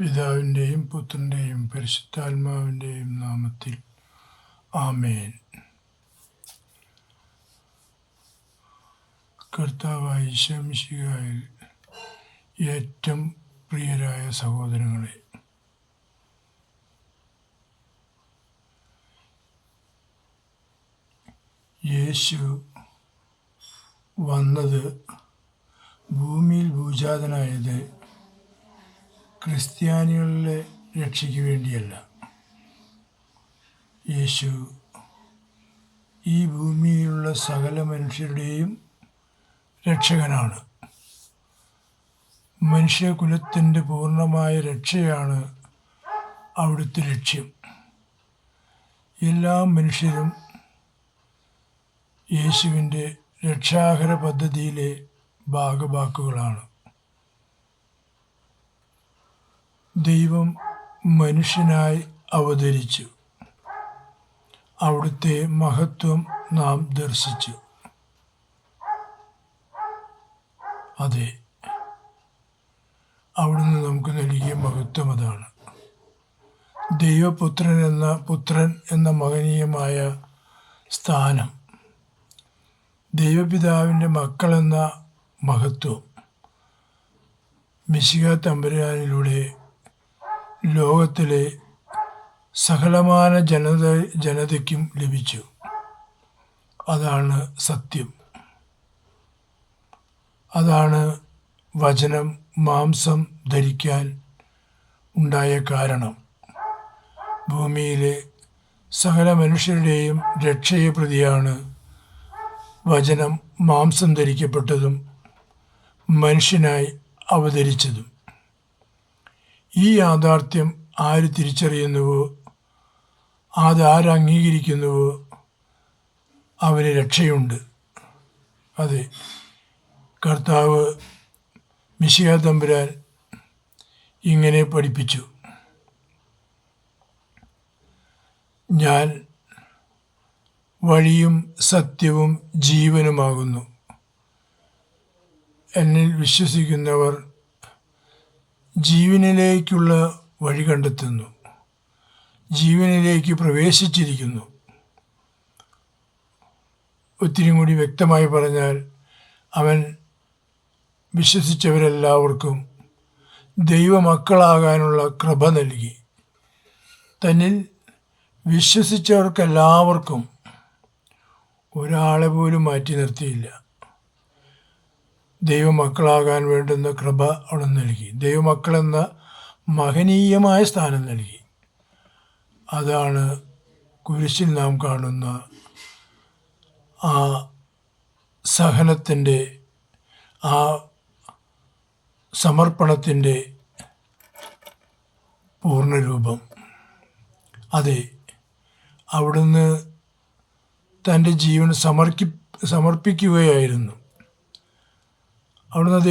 പിതാവിൻ്റെയും പുത്രൻ്റെയും പരിശുദ്ധാത്മാവിൻ്റെയും നാമത്തിൽ ആമേൻ. കർത്താവായ ഈശോ മിശിഹായിൽ ഏറ്റവും പ്രിയരായ സഹോദരങ്ങളെ, യേശു വന്നത്, ഭൂമിയിൽ ഭൂജാതനായത് ക്രിസ്ത്യാനികളുടെ രക്ഷയ്ക്ക് വേണ്ടിയല്ല. യേശു ഈ ഭൂമിയിലുള്ള സകല മനുഷ്യരുടെയും രക്ഷകനാണ്. മനുഷ്യകുലത്തിൻ്റെ പൂർണ്ണമായ രക്ഷയാണ് അവിടുത്തെ ലക്ഷ്യം. എല്ലാ മനുഷ്യരും യേശുവിൻ്റെ രക്ഷാകര പദ്ധതിയിലെ ഭാഗഭാക്കുകളാണ്. ദൈവം മനുഷ്യനായി അവതരിച്ചു. അവിടുത്തെ മഹത്വം നാം ദർശിച്ചു. അതെ, അവിടുന്ന് നമുക്ക് നൽകിയ മഹത്വം അതാണ്. പുത്രൻ എന്ന മഹനീയമായ സ്ഥാനം, ദൈവപിതാവിൻ്റെ മക്കളെന്ന മഹത്വം മിശിഹാ തമ്പുരാനിലൂടെ ലോകത്തിലെ സകലമാന ജനതയ്ക്കും ലഭിച്ചു. അതാണ് സത്യം. അതാണ് വചനം മാംസം ധരിക്കാൻ ഉണ്ടായ കാരണം. ഭൂമിയിലെ സകല മനുഷ്യരുടെയും രക്ഷയെ പ്രതിയാണ് വചനം മാംസം ധരിക്കപ്പെട്ടതും മനുഷ്യനായി അവതരിച്ചതും. ഈ യാഥാർത്ഥ്യം ആര് തിരിച്ചറിയുന്നുവോ, അതാര് അംഗീകരിക്കുന്നുവോ, അവന് രക്ഷയുണ്ട്. അതെ, കർത്താവ് മിശിഹാ തമ്പുരാൻ ഇങ്ങനെ പഠിപ്പിച്ചു: ഞാൻ വഴിയും സത്യവും ജീവനുമാകുന്നു. എന്നിൽ വിശ്വസിക്കുന്നവർ ജീവനിലേക്കുള്ള വഴി കണ്ടെത്തുന്നു, ജീവനിലേക്ക് പ്രവേശിച്ചിരിക്കുന്നു. ഒത്തിരി കൂടി വ്യക്തമായി പറഞ്ഞാൽ, അവൻ വിശ്വസിച്ചവരെല്ലാവർക്കും ദൈവമക്കളാകാനുള്ള കൃപ നൽകി. തന്നിൽ വിശ്വസിച്ചവർക്കെല്ലാവർക്കും ഒരാളെ പോലും മാറ്റി നിർത്തിയില്ല. ദൈവമക്കളാകാൻ വേണ്ടുന്ന കൃപ അവിടെ നൽകി. ദൈവമക്കളെന്ന മഹനീയമായ സ്ഥാനം നൽകി. അതാണ് കുരിശിൽ നാം കാണുന്ന ആ സഹനത്തിൻ്റെ, ആ സമർപ്പണത്തിൻ്റെ പൂർണ്ണരൂപം. അതെ, അവിടുന്ന് തൻ്റെ ജീവൻ സമർപ്പിക്കുകയായിരുന്നു. അവിടുന്ന് അത്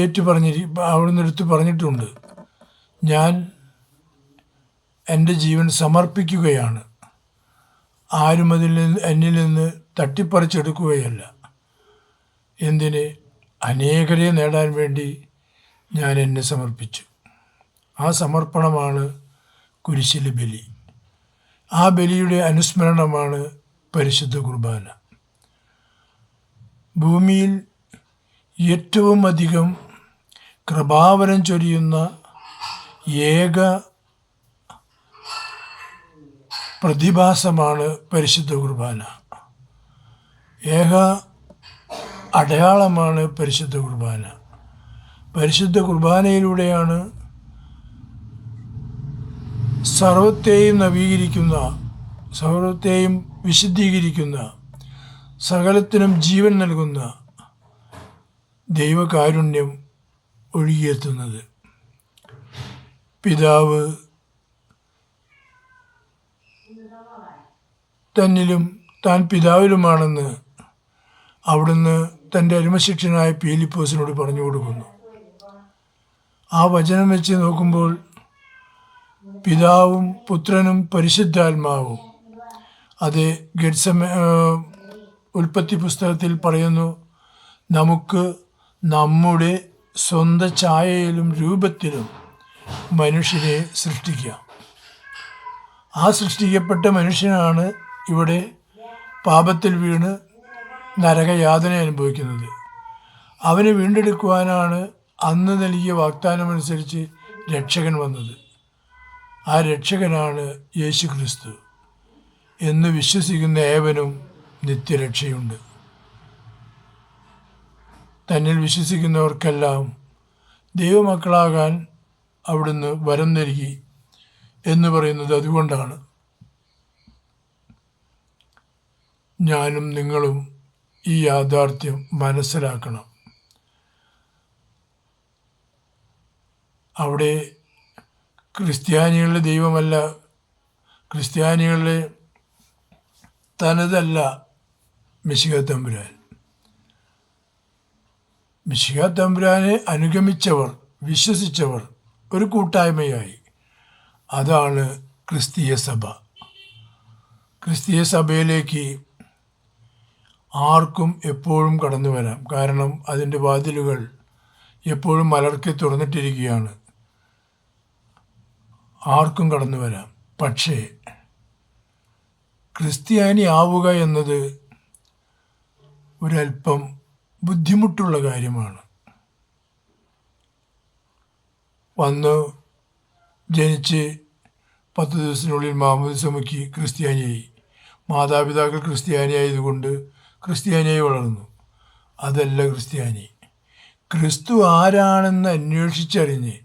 അവിടുന്ന് എടുത്ത് പറഞ്ഞിട്ടുണ്ട്: ഞാൻ എൻ്റെ ജീവൻ സമർപ്പിക്കുകയാണ്. ആരും എന്നിൽ നിന്ന് തട്ടിപ്പറിച്ചെടുക്കുകയല്ല. എന്തിന്? അനേകരെ നേടാൻ വേണ്ടി ഞാൻ എന്നെ സമർപ്പിച്ചു. ആ സമർപ്പണമാണ് കുരിശിലെ ബലി. ആ ബലിയുടെ അനുസ്മരണമാണ് പരിശുദ്ധ കുർബാന. ഭൂമിയിൽ ഏറ്റവും അധികം കൃപാവരം ചൊരിയുന്ന ഏക പ്രതിഭാസമാണ് പരിശുദ്ധ കുർബാന. ഏക അടയാളമാണ് പരിശുദ്ധ കുർബാന. പരിശുദ്ധ കുർബാനയിലൂടെയാണ് സർവത്തെയും നവീകരിക്കുന്ന, സർവത്തെയും വിശുദ്ധീകരിക്കുന്ന, സകലത്തിനും ജീവൻ നൽകുന്ന ദൈവകാരുണ്യം ഒഴുകിയെത്തുന്നത്. പിതാവ് തന്നിലും താൻ പിതാവിലുമാണെന്ന് അവിടുന്ന് തൻ്റെ അരുമശിഷ്യനായ പീലിപ്പോസിനോട് പറഞ്ഞു കൊടുക്കുന്നു. ആ വചനം വെച്ച് നോക്കുമ്പോൾ പിതാവും പുത്രനും പരിശുദ്ധാത്മാവും, അത് ഉൽപ്പത്തി പുസ്തകത്തിൽ പറയുന്നു, നമുക്ക് നമ്മുടെ സ്വന്തം ഛായയിലും രൂപത്തിലും മനുഷ്യനെ സൃഷ്ടിക്കാം. ആ സൃഷ്ടിക്കപ്പെട്ട മനുഷ്യനാണ് ഇവിടെ പാപത്തിൽ വീണ് നരകയാതന അനുഭവിക്കുന്നത്. അവനെ വീണ്ടെടുക്കുവാനാണ് അന്ന് നൽകിയ വാഗ്ദാനമനുസരിച്ച് രക്ഷകൻ വന്നത്. ആ രക്ഷകനാണ് യേശു ക്രിസ്തു. എന്ന് വിശ്വസിക്കുന്ന ഏവനും നിത്യരക്ഷയുണ്ട്. തന്നിൽ വിശ്വസിക്കുന്നവർക്കെല്ലാം ദൈവമക്കളാകാൻ അവിടുന്ന് വരം നൽകി എന്ന് പറയുന്നത് അതുകൊണ്ടാണ്. ഞാനും നിങ്ങളും ഈ യാഥാർത്ഥ്യം മനസ്സിലാക്കണം. അവിടെ ക്രിസ്ത്യാനികളുടെ ദൈവമല്ല, ക്രിസ്ത്യാനികളുടെ തനതല്ല മിശിഹാ തമ്പുരാൻ. മിശിഹാ തമ്പുരാനെ അനുഗമിച്ചവർ, വിശ്വസിച്ചവർ ഒരു കൂട്ടായ്മയായി. അതാണ് ക്രിസ്തീയ സഭ. ക്രിസ്തീയ സഭയിലേക്ക് ആർക്കും എപ്പോഴും കടന്നു വരാം. കാരണം അതിൻ്റെ വാതിലുകൾ എപ്പോഴും മലർക്കെ തുറന്നിട്ടിരിക്കുകയാണ്. ആർക്കും കടന്നു വരാം. പക്ഷേ ക്രിസ്ത്യാനി ആവുക എന്നത് ഒരല്പം ബുദ്ധിമുട്ടുള്ള കാര്യമാണ്. വന്ന് ജനിച്ച് 10 ദിവസത്തിനുള്ളിൽ മാമോദിസ മുക്കി ക്രിസ്ത്യാനിയായി. മാതാപിതാക്കൾ ക്രിസ്ത്യാനിയായതുകൊണ്ട് ക്രിസ്ത്യാനിയായി വളർന്നു. അതല്ല ക്രിസ്ത്യാനി. ക്രിസ്തു ആരാണെന്ന് അന്വേഷിച്ചറിഞ്ഞ്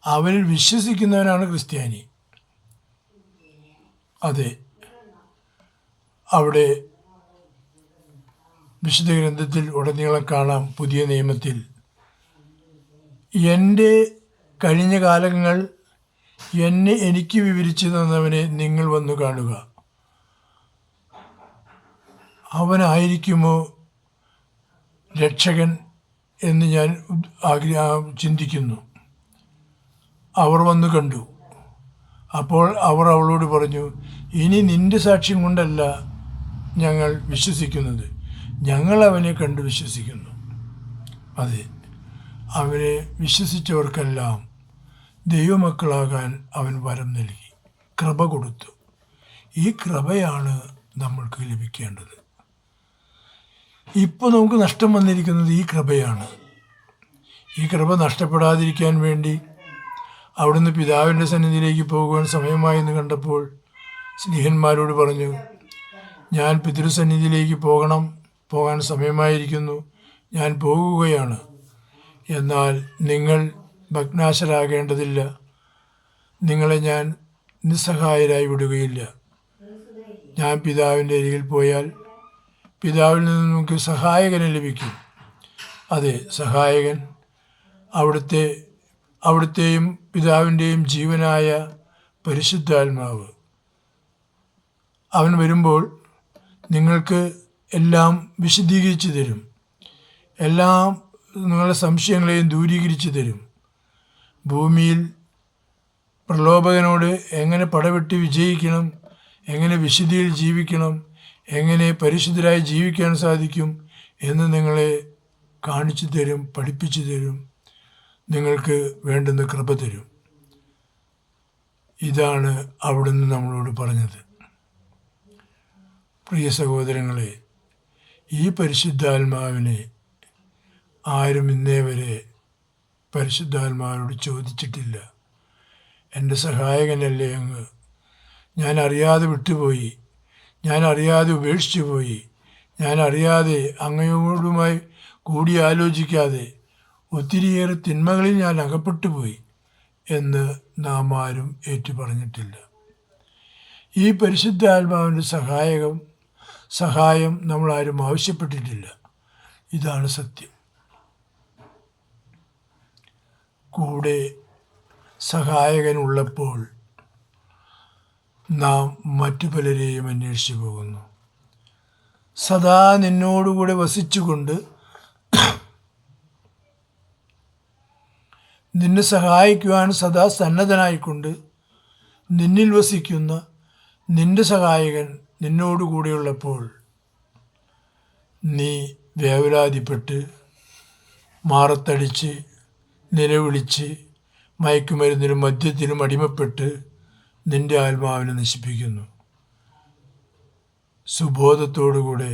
അവനിൽ വിശ്വസിക്കുന്നവനാണ് ക്രിസ്ത്യാനി. അതെ, അവിടെ വിശുദ്ധ ഗ്രന്ഥത്തിൽ ഉടനീളം കാണാം. പുതിയ നിയമത്തിൽ എൻ്റെ കഴിഞ്ഞ കാലങ്ങൾ എനിക്ക് വിവരിച്ചു തന്നവനെ നിങ്ങൾ വന്നു കാണുക. അവനായിരിക്കുമോ രക്ഷകൻ എന്ന് ഞാൻ ചിന്തിക്കുന്നു. അവർ വന്നു കണ്ടു. അപ്പോൾ അവർ അവളോട് പറഞ്ഞു, ഇനി നിന്റെ സാക്ഷ്യം കൊണ്ടല്ല ഞങ്ങൾ വിശ്വസിക്കുന്നത്, ഞങ്ങൾ അവനെ കണ്ടു വിശ്വസിക്കുന്നു. അതെ, അവനെ വിശ്വസിച്ചവർക്കെല്ലാം ദൈവമക്കളാകാൻ അവൻ വരം നൽകി, കൃപ കൊടുത്തു. ഈ കൃപയാണ് നമ്മൾക്ക് ലഭിക്കേണ്ടത്. ഇപ്പോൾ നമുക്ക് നഷ്ടം വന്നിരിക്കുന്നത് ഈ കൃപയാണ്. ഈ കൃപ നഷ്ടപ്പെടാതിരിക്കാൻ വേണ്ടി അവിടുന്ന് പിതാവിൻ്റെ സന്നിധിയിലേക്ക് പോകുവാൻ സമയമായെന്ന് കണ്ടപ്പോൾ സ്നേഹന്മാരോട് പറഞ്ഞു, ഞാൻ പിതൃസന്നിധിയിലേക്ക് പോകാൻ സമയമായിരിക്കുന്നു, ഞാൻ പോകുകയാണ്. എന്നാൽ നിങ്ങൾ ഭഗ്നാശരാകേണ്ടതില്ല, നിങ്ങളെ ഞാൻ നിസ്സഹായരായി വിടുകയില്ല. ഞാൻ പിതാവിൻ്റെ അരികിൽ പോയാൽ പിതാവിൽ നിന്ന് നമുക്ക് സഹായകനെ ലഭിക്കും. അതെ, സഹായകൻ അവിടുത്തെയും പിതാവിൻ്റെയും ജീവനായ പരിശുദ്ധാത്മാവ്. അവൻ വരുമ്പോൾ നിങ്ങൾക്ക് എല്ലാം വിശദീകരിച്ചു തരും, എല്ലാം നിങ്ങളുടെ സംശയങ്ങളെയും ദൂരീകരിച്ചു തരും. ഭൂമിയിൽ പ്രലോഭകനോട് എങ്ങനെ പടവെട്ടി വിജയിക്കണം, എങ്ങനെ വിശുദ്ധിയിൽ ജീവിക്കണം, എങ്ങനെ പരിശുദ്ധരായി ജീവിക്കാൻ സാധിക്കും എന്ന് നിങ്ങളെ കാണിച്ചു തരും, പഠിപ്പിച്ചു തരും, നിങ്ങൾക്ക് വേണ്ടുന്ന കൃപ തരും. ഇതാണ് അവിടുന്ന് നമ്മളോട് പറഞ്ഞത്. പ്രിയ സഹോദരങ്ങളെ, ഈ പരിശുദ്ധാത്മാവിനെ ആരും ഇന്നേ വരെ പരിശുദ്ധാത്മാവിനോട് ചോദിച്ചിട്ടില്ല. എൻ്റെ സഹായകനല്ലേ അങ്ങ്, ഞാൻ അറിയാതെ വിട്ടുപോയി, ഞാൻ അറിയാതെ ഉപേക്ഷിച്ചു പോയി, ഞാൻ അറിയാതെ അങ്ങയോടുമായി കൂടിയാലോചിക്കാതെ ഒത്തിരിയേറെ തിന്മകളിൽ ഞാൻ അകപ്പെട്ടു പോയി എന്ന് നാം ആരും ഏറ്റുപറഞ്ഞിട്ടില്ല. ഈ പരിശുദ്ധാത്മാവിൻ്റെ സഹായം നമ്മളാരും ആവശ്യപ്പെട്ടിട്ടില്ല. ഇതാണ് സത്യം. കൂടെ സഹായകനുള്ളപ്പോൾ നാം മറ്റു പലരെയും അന്വേഷിച്ചു പോകുന്നു. സദാ നിന്നോടുകൂടെ വസിച്ചുകൊണ്ട് നിന്നെ സഹായിക്കുവാൻ സദാ സന്നദ്ധനായിക്കൊണ്ട് നിന്നിൽ വസിക്കുന്ന നിന്റെ സഹായകൻ നിന്നോടുകൂടെയുള്ളപ്പോൾ നീ വേവലാതിപ്പെട്ട് മാറത്തടിച്ച് നിലവിളിച്ച് മയക്കുമരുന്നിനും മദ്യത്തിനും അടിമപ്പെട്ട് നിന്റെ ആത്മാവിനെ നശിപ്പിക്കുന്നു. സുബോധത്തോടുകൂടെ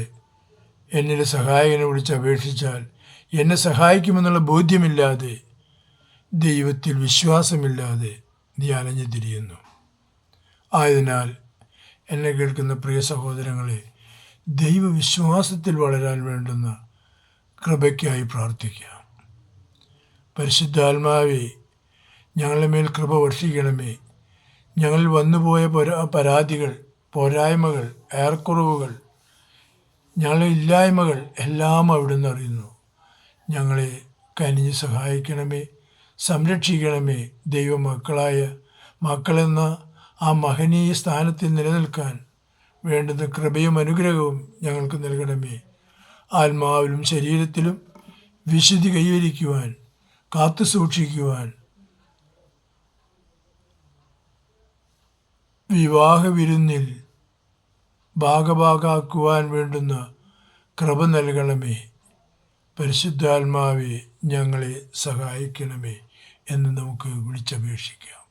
എന്നിൽ സഹായകനെ വിളിച്ച് അപേക്ഷിച്ചാൽ എന്നെ സഹായിക്കുമെന്നുള്ള ബോധ്യമില്ലാതെ, ദൈവത്തിൽ വിശ്വാസമില്ലാതെ നീ അലഞ്ഞു തിരിയുന്നു. ആയതിനാൽ എന്നെ കേൾക്കുന്ന പ്രിയ സഹോദരങ്ങളെ, ദൈവവിശ്വാസത്തിൽ വളരാൻ വേണ്ടുന്ന കൃപയ്ക്കായി പ്രാർത്ഥിക്കാം. പരിശുദ്ധാത്മാവേ, ഞങ്ങളുടെ മേൽ കൃപ വർഷിക്കണമേ. ഞങ്ങളിൽ വന്നുപോയ പരാതികൾ, പോരായ്മകൾ, ഏർക്കുറവുകൾ, ഞങ്ങളുടെ ഇല്ലായ്മകൾ എല്ലാം അവിടുന്ന് അറിയുന്നു. ഞങ്ങളെ കനിഞ്ഞ് സഹായിക്കണമേ, സംരക്ഷിക്കണമേ. മക്കളെന്ന ആ മഹനീയ സ്ഥാനത്തിൽ നിലനിൽക്കാൻ വേണ്ടുന്ന കൃപയും അനുഗ്രഹവും ഞങ്ങൾക്ക് നൽകണമേ. ആത്മാവിലും ശരീരത്തിലും വിശുദ്ധി കൈവരിക്കുവാൻ, കാത്തു സൂക്ഷിക്കുവാൻ, വിവാഹ വിരുന്നിൽ ഭാഗഭാക്കാക്കുവാൻ വേണ്ടുന്ന കൃപ നൽകണമേ. പരിശുദ്ധാത്മാവെ, ഞങ്ങളെ സഹായിക്കണമേ എന്ന് നമുക്ക് വിളിച്ചപേക്ഷിക്കാം.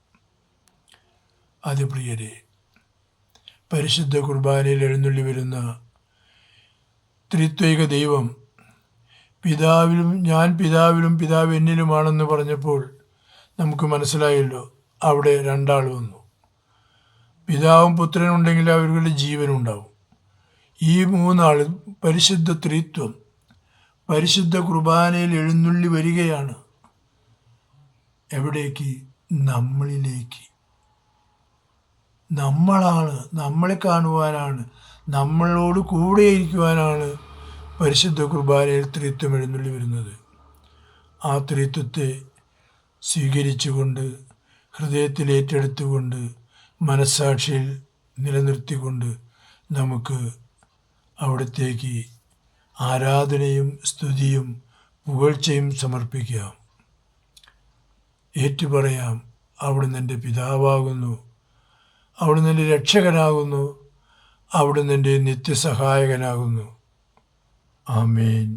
പ്രിയരെ, പരിശുദ്ധ കുർബാനയിൽ എഴുന്നള്ളി വരുന്ന ത്രിത്വൈക ദൈവം ഞാൻ പിതാവിലും പിതാവ് എന്നിലുമാണെന്ന് പറഞ്ഞപ്പോൾ നമുക്ക് മനസ്സിലായല്ലോ, അവിടെ രണ്ടാൾ വന്നു. പിതാവും പുത്രനും ഉണ്ടെങ്കിൽ അവരുടെ ജീവനുണ്ടാവും. ഈ മൂന്നാൾ പരിശുദ്ധ ത്രിത്വം പരിശുദ്ധ കുർബാനയിൽ എഴുന്നള്ളി വരികയാണ്. എവിടേക്ക്? നമ്മളിലേക്ക്. നമ്മളെ കാണുവാനാണ്, നമ്മളോട് കൂടെ ഇരിക്കുവാനാണ് പരിശുദ്ധ കുർബാനയിൽ ത്രിത്വം എഴുന്നള്ളി വരുന്നത്. ആ ത്രിത്വത്തെ സ്വീകരിച്ചുകൊണ്ട്, ഹൃദയത്തിൽ ഏറ്റെടുത്തുകൊണ്ട്, മനസ്സാക്ഷിയിൽ നിലനിർത്തിക്കൊണ്ട് നമുക്ക് അവിടത്തേക്ക് ആരാധനയും സ്തുതിയും പുകഴ്ചയും സമർപ്പിക്കാം. ഏറ്റുപറയാം, അവിടുന്ന് എൻ്റെ പിതാവാകുന്നു, അവിടുന്ന് എൻ്റെ രക്ഷകനാകുന്നു, അവിടുന്ന് എൻ്റെ നിത്യസഹായകനാകുന്നു. ആമേൻ.